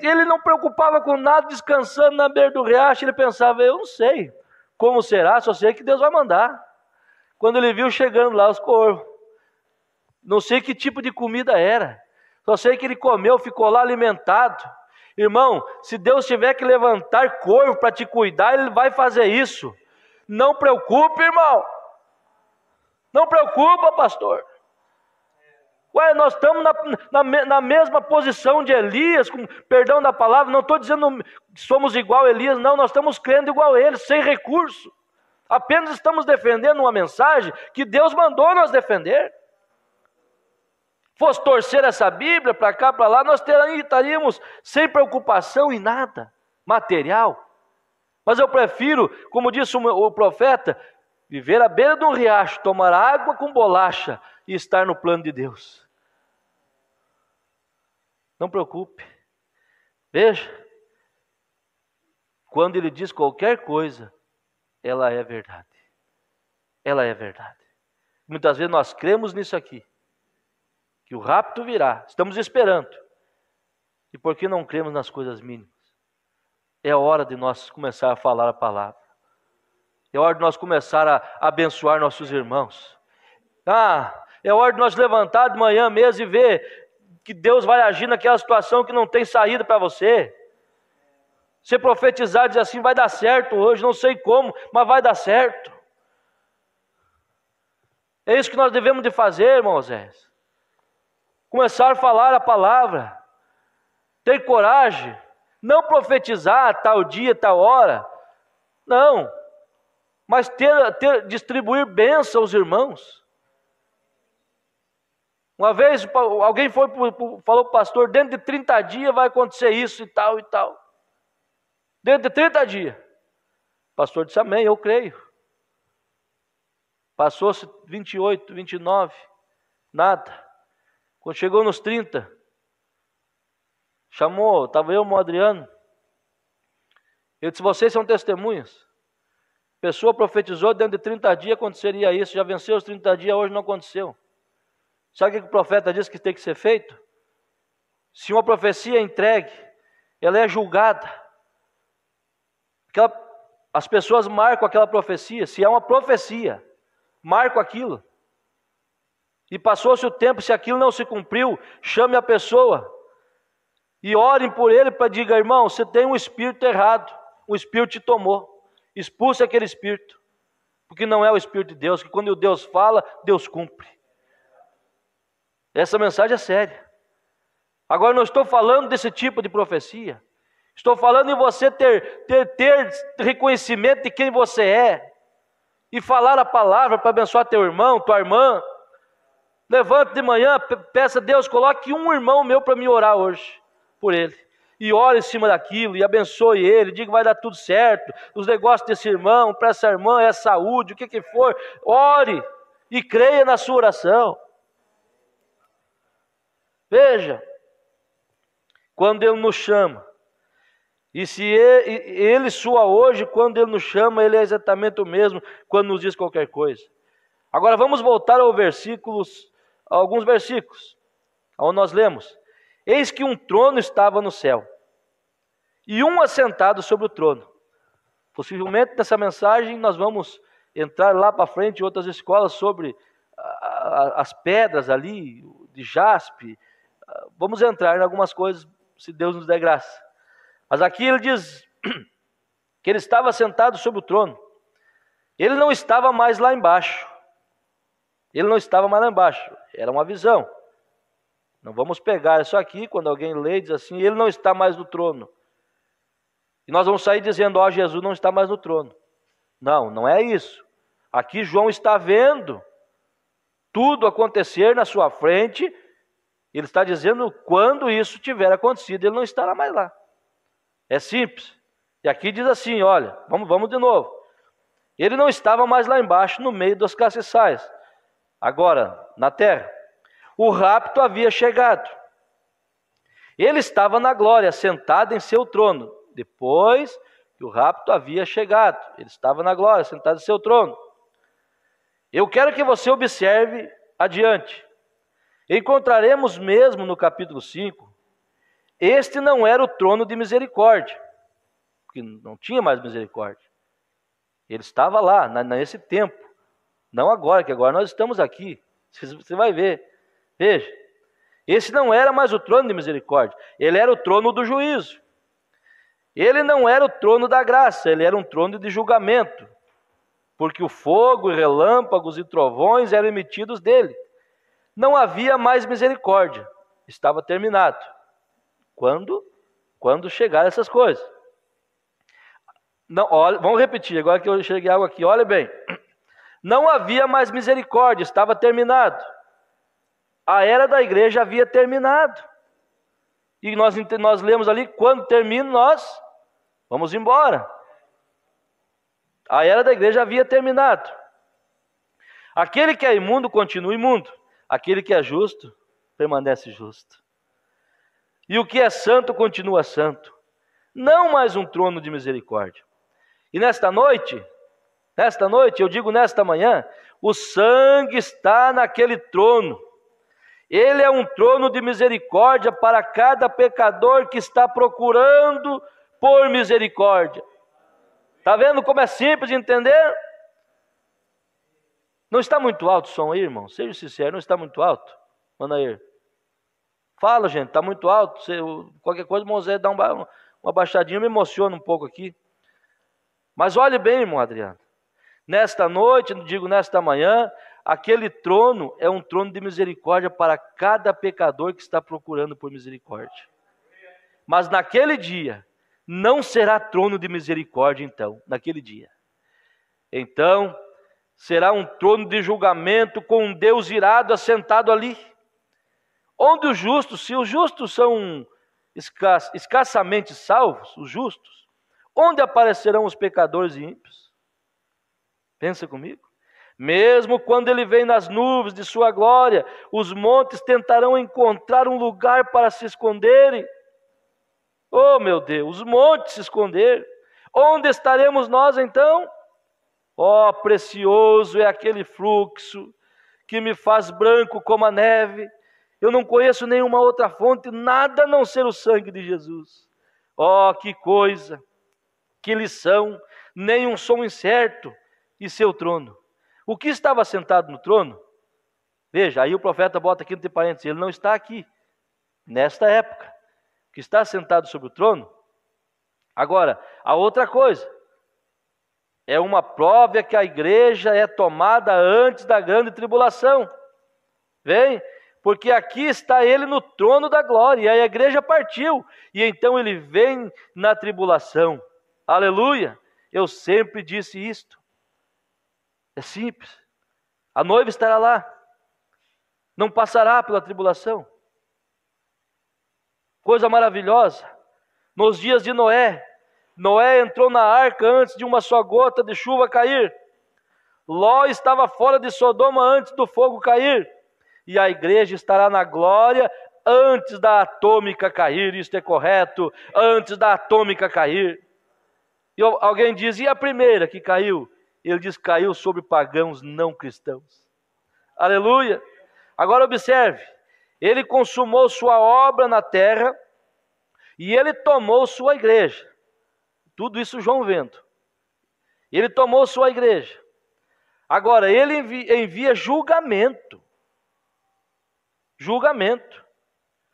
Ele não preocupava com nada, descansando na beira do riacho. Ele pensava: eu não sei como será, só sei que Deus vai mandar. Quando ele viu chegando lá os corvos, não sei que tipo de comida era, só sei que ele comeu, ficou lá alimentado. Irmão, se Deus tiver que levantar corvo para te cuidar, Ele vai fazer isso. Não preocupe, irmão. Não preocupa, pastor. Ué, nós estamos na mesma posição de Elias, com perdão da palavra. Não estou dizendo que somos igual a Elias, não. Nós estamos crendo igual a ele, sem recurso. Apenas estamos defendendo uma mensagem que Deus mandou nós defender. Fosse torcer essa Bíblia para cá, para lá, nós estaríamos sem preocupação em nada material. Mas eu prefiro, como disse o profeta, viver à beira de um riacho, tomar água com bolacha e estar no plano de Deus. Não preocupe. Veja, quando Ele diz qualquer coisa, ela é verdade. Ela é verdade. Muitas vezes nós cremos nisso aqui, que o rapto virá, estamos esperando. E por que não cremos nas coisas mínimas? É hora de nós começar a falar a palavra. É hora de nós começar a abençoar nossos irmãos. É hora de nós levantar de manhã mesmo e ver que Deus vai agir naquela situação que não tem saída para você. Você profetizar e dizer assim, vai dar certo hoje, não sei como, mas vai dar certo. É isso que nós devemos de fazer, irmãos. Começar a falar a palavra, ter coragem, não profetizar tal dia, tal hora, não, mas distribuir bênção aos irmãos. Uma vez alguém falou para o pastor, dentro de 30 dias vai acontecer isso e tal e tal. Dentro de 30 dias. O pastor disse, amém, eu creio. Passou-se 28, 29, nada. Quando chegou nos 30, chamou, estava eu e o Adriano. Ele disse, vocês são testemunhas. A pessoa profetizou, dentro de 30 dias aconteceria isso. Já venceu os 30 dias, hoje não aconteceu. Sabe o que o profeta diz que tem que ser feito? Se uma profecia é entregue, ela é julgada. As pessoas marcam aquela profecia. Se é uma profecia, marcam aquilo. E passou-se o tempo, se aquilo não se cumpriu, chame a pessoa e orem por ele para dizer, irmão, você tem um espírito errado, o espírito te tomou. Expulse aquele espírito, porque não é o espírito de Deus, que quando Deus fala, Deus cumpre. Essa mensagem é séria. Agora não estou falando desse tipo de profecia. Estou falando de você ter reconhecimento de quem você é. E falar a palavra para abençoar teu irmão, tua irmã. Levante de manhã, peça a Deus, coloque um irmão meu para me orar hoje, por ele. E ore em cima daquilo, e abençoe ele, diga que vai dar tudo certo. Os negócios desse irmão, para essa irmã, é saúde, o que for. Ore e creia na sua oração. Veja, quando Ele nos chama, e se Ele soa hoje, quando Ele nos chama, Ele é exatamente o mesmo quando nos diz qualquer coisa. Agora vamos voltar alguns versículos, onde nós lemos. Eis que um trono estava no céu, e um assentado sobre o trono. Possivelmente nessa mensagem nós vamos entrar lá para frente em outras escolas sobre as pedras ali, de jaspe. Vamos entrar em algumas coisas, se Deus nos der graça. Mas aqui ele diz que ele estava sentado sobre o trono. Ele não estava mais lá embaixo. Ele não estava mais lá embaixo. Era uma visão. Não vamos pegar isso aqui, quando alguém lê e diz assim, ele não está mais no trono. E nós vamos sair dizendo, ó, Jesus não está mais no trono. Não, não é isso. Aqui João está vendo tudo acontecer na sua frente. Ele está dizendo quando isso tiver acontecido, ele não estará mais lá. É simples. E aqui diz assim, olha, vamos de novo. Ele não estava mais lá embaixo, no meio dos castiçais. Agora, na terra. O rapto havia chegado. Ele estava na glória, sentado em seu trono. Depois que o rapto havia chegado, ele estava na glória, sentado em seu trono. Eu quero que você observe adiante. Encontraremos mesmo no capítulo 5, este não era o trono de misericórdia, porque não tinha mais misericórdia. Ele estava lá, nesse tempo, não agora, que agora nós estamos aqui. Você vai ver. Veja, esse não era mais o trono de misericórdia, ele era o trono do juízo. Ele não era o trono da graça, ele era um trono de julgamento, porque o fogo, relâmpagos e trovões eram emitidos dele. Não havia mais misericórdia, estava terminado. Quando chegaram essas coisas. Não, olha, vamos repetir, agora que eu cheguei algo aqui, olha bem. Não havia mais misericórdia, estava terminado. A era da igreja havia terminado. E nós lemos ali, quando termina, nós vamos embora. A era da igreja havia terminado. Aquele que é imundo continua imundo. Aquele que é justo permanece justo. E o que é santo continua santo. Não mais um trono de misericórdia. E nesta noite, eu digo nesta manhã, o sangue está naquele trono. Ele é um trono de misericórdia para cada pecador que está procurando por misericórdia. Está vendo como é simples de entender? Não está muito alto o som aí, irmão? Seja sincero, não está muito alto? Manda aí. Fala, gente, está muito alto. Qualquer coisa, o irmão Zé dá uma baixadinha, me emociona um pouco aqui. Mas olhe bem, irmão Adriano. Nesta noite, digo nesta manhã, aquele trono é um trono de misericórdia para cada pecador que está procurando por misericórdia. Mas naquele dia, não será trono de misericórdia, então, naquele dia. Então, será um trono de julgamento com um Deus irado assentado ali. Onde os justos, se os justos são escassamente salvos, os justos, onde aparecerão os pecadores e ímpios? Pensa comigo. Mesmo quando ele vem nas nuvens de sua glória, os montes tentarão encontrar um lugar para se esconderem. Oh, meu Deus, os montes se esconder. Onde estaremos nós então? Oh, precioso é aquele fluxo que me faz branco como a neve. Eu não conheço nenhuma outra fonte, nada a não ser o sangue de Jesus. Oh, que coisa, que lição, nem um som incerto e seu trono. O que estava sentado no trono? Veja, aí o profeta bota aqui entre parênteses, ele não está aqui, nesta época, que está sentado sobre o trono. Agora, a outra coisa, é uma prova que a igreja é tomada antes da grande tribulação. Vem? Porque aqui está ele no trono da glória, e a igreja partiu, e então ele vem na tribulação. Aleluia! Eu sempre disse isto. É simples. A noiva estará lá. Não passará pela tribulação. Coisa maravilhosa. Nos dias de Noé, Noé entrou na arca antes de uma só gota de chuva cair. Ló estava fora de Sodoma antes do fogo cair. E a igreja estará na glória antes da atômica cair. Isto é correto, antes da atômica cair. E alguém diz, e a primeira que caiu? Ele diz, caiu sobre pagãos não cristãos. Aleluia! Agora observe, ele consumou sua obra na terra e ele tomou sua igreja. Tudo isso João vendo. Ele tomou sua igreja. Agora, ele envia julgamento. Julgamento.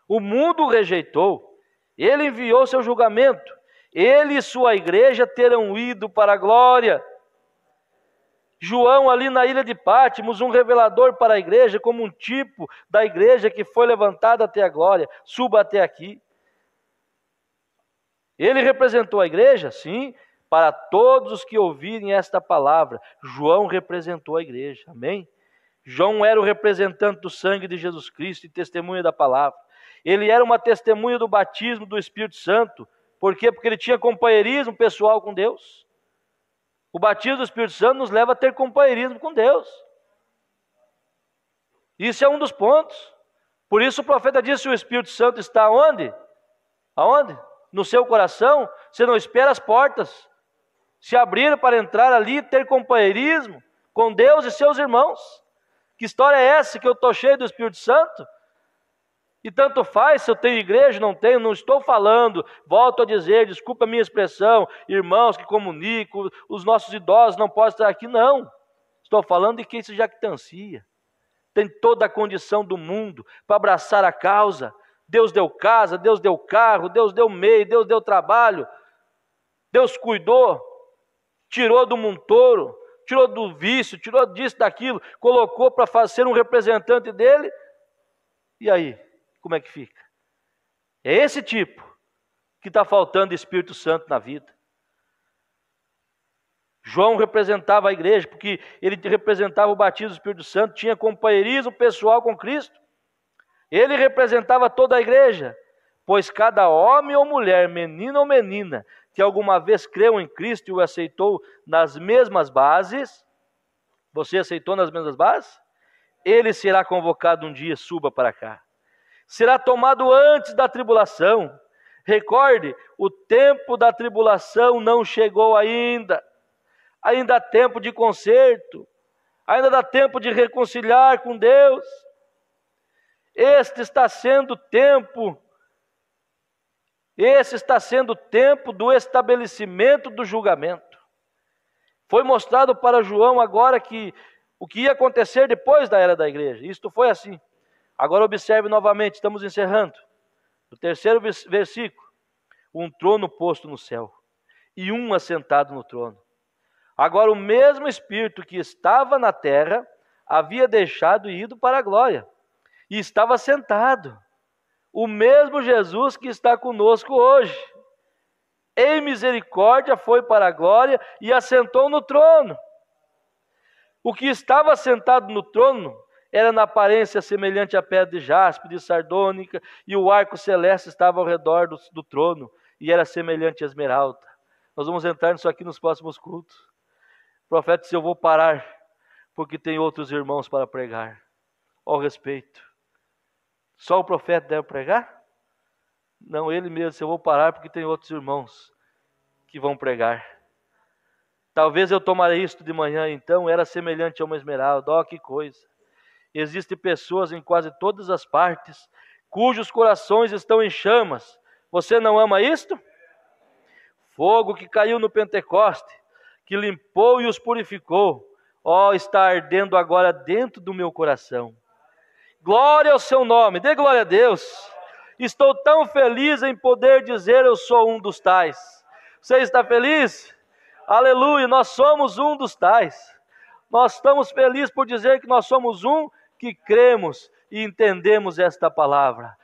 O mundo o rejeitou. Ele enviou seu julgamento. Ele e sua igreja terão ido para a glória. João ali na ilha de Pátimos, um revelador para a igreja, como um tipo da igreja que foi levantada até a glória. Suba até aqui. Ele representou a igreja? Sim, para todos os que ouvirem esta palavra. João representou a igreja, amém? João era o representante do sangue de Jesus Cristo e testemunha da palavra. Ele era uma testemunha do batismo do Espírito Santo. Por quê? Porque ele tinha companheirismo pessoal com Deus. O batismo do Espírito Santo nos leva a ter companheirismo com Deus. Isso é um dos pontos. Por isso o profeta disse, o Espírito Santo está onde? Aonde? No seu coração. Você não espera as portas se abrirem para entrar ali e ter companheirismo com Deus e seus irmãos. Que história é essa que eu estou cheio do Espírito Santo? E tanto faz se eu tenho igreja, não tenho, não estou falando, volto a dizer, desculpa a minha expressão, irmãos que comunicam, os nossos idosos não podem estar aqui, não. Estou falando de quem se jactancia, tem toda a condição do mundo para abraçar a causa. Deus deu casa, Deus deu carro, Deus deu meio, Deus deu trabalho, Deus cuidou, tirou do montoro, tirou do vício, tirou disso, daquilo, colocou para ser um representante dele, e aí? Como é que fica? É esse tipo que está faltando de Espírito Santo na vida. João representava a igreja, porque ele representava o batismo do Espírito Santo, tinha companheirismo pessoal com Cristo. Ele representava toda a igreja, pois cada homem ou mulher, menino ou menina, que alguma vez creu em Cristo e o aceitou nas mesmas bases, você aceitou nas mesmas bases? Ele será convocado um dia, suba para cá. Será tomado antes da tribulação. Recorde, o tempo da tribulação não chegou ainda. Ainda há tempo de conserto. Ainda dá tempo de reconciliar com Deus. Esse está sendo o tempo do estabelecimento do julgamento. Foi mostrado para João agora o que ia acontecer depois da era da igreja. Isto foi assim. Agora observe novamente, estamos encerrando. No terceiro versículo. Um trono posto no céu e um assentado no trono. Agora o mesmo Espírito que estava na terra havia deixado e ido para a glória. E estava sentado. O mesmo Jesus que está conosco hoje. Em misericórdia foi para a glória e assentou no trono. O que estava sentado no trono era na aparência semelhante à pedra de jaspe, de sardônica, e o arco celeste estava ao redor do trono, e era semelhante à esmeralda. Nós vamos entrar nisso aqui nos próximos cultos. O profeta disse: eu vou parar, porque tem outros irmãos para pregar. Ao respeito. Só o profeta deve pregar? Não, ele mesmo disse: eu vou parar, porque tem outros irmãos que vão pregar. Talvez eu tomarei isto de manhã, então, era semelhante a uma esmeralda. Ó, que coisa! Existem pessoas em quase todas as partes, cujos corações estão em chamas. Você não ama isto? Fogo que caiu no Pentecoste, que limpou e os purificou, ó, está ardendo agora dentro do meu coração. Glória ao seu nome, dê glória a Deus. Estou tão feliz em poder dizer: eu sou um dos tais. Você está feliz? Aleluia, nós somos um dos tais. Nós estamos felizes por dizer que nós somos um que cremos e entendemos esta palavra.